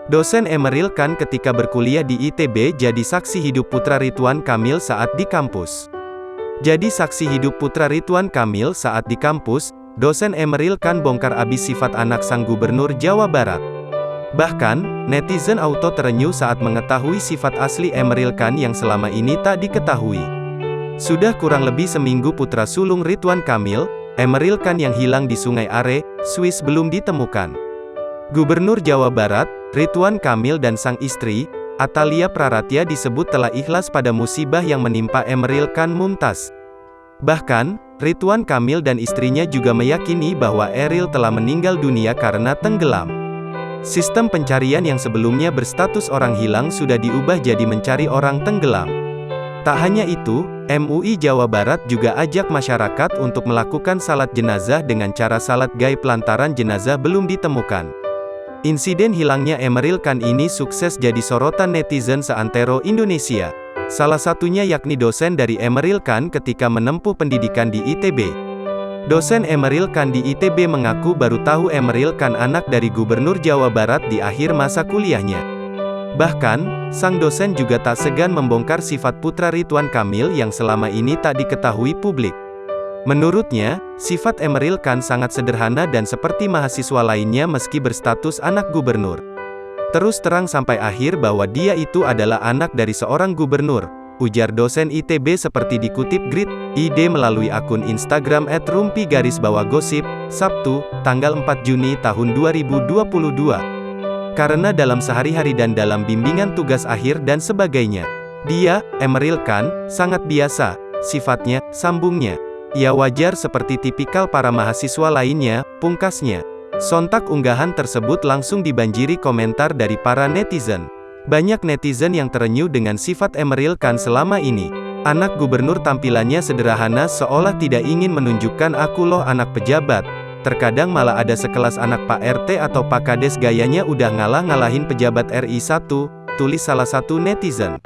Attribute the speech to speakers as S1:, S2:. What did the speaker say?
S1: Dosen Emeril Khan ketika berkuliah di ITB jadi saksi hidup putra Ridwan Kamil saat di kampus. Jadi saksi hidup putra Ridwan Kamil saat di kampus, dosen Emeril Khan bongkar abis sifat anak sang gubernur Jawa Barat. Bahkan, netizen auto terenyuh saat mengetahui sifat asli Emeril Khan yang selama ini tak diketahui. Sudah kurang lebih seminggu putra sulung Ridwan Kamil, Emeril Khan yang hilang di Sungai Are, Swiss belum ditemukan. Gubernur Jawa Barat, Ridwan Kamil dan sang istri, Atalia Praratya disebut telah ikhlas pada musibah yang menimpa Emeril Khan Mumtaz. Bahkan, Ridwan Kamil dan istrinya juga meyakini bahwa Eril telah meninggal dunia karena tenggelam. Sistem pencarian yang sebelumnya berstatus orang hilang sudah diubah jadi mencari orang tenggelam. Tak hanya itu, MUI Jawa Barat juga ajak masyarakat untuk melakukan salat jenazah dengan cara salat gaib lantaran jenazah belum ditemukan. Insiden hilangnya Emeril Khan ini sukses jadi sorotan netizen seantero Indonesia. Salah satunya yakni dosen dari Emeril Khan ketika menempuh pendidikan di ITB. Dosen Emeril Khan di ITB mengaku baru tahu Emeril Khan anak dari Gubernur Jawa Barat di akhir masa kuliahnya. Bahkan, sang dosen juga tak segan membongkar sifat putra Ridwan Kamil yang selama ini tak diketahui publik. Menurutnya, sifat Emeril Khan sangat sederhana dan seperti mahasiswa lainnya meski berstatus anak gubernur. Terus terang sampai akhir bahwa dia itu adalah anak dari seorang gubernur, ujar dosen ITB seperti dikutip Grid.id melalui akun Instagram @rumpi_gosip, Sabtu, tanggal 4 Juni tahun 2022. Karena dalam sehari-hari dan dalam bimbingan tugas akhir dan sebagainya, dia, Emeril Khan, sangat biasa, sifatnya, sambungnya. Ya wajar seperti tipikal para mahasiswa lainnya, pungkasnya. Sontak unggahan tersebut langsung dibanjiri komentar dari para netizen. Banyak netizen yang terenyuh dengan sifat Emeril Khan selama ini. Anak gubernur tampilannya sederhana seolah tidak ingin menunjukkan aku loh anak pejabat. Terkadang malah ada sekelas anak Pak RT atau Pak Kades gayanya udah ngalah-ngalahin pejabat RI 1, tulis salah satu netizen.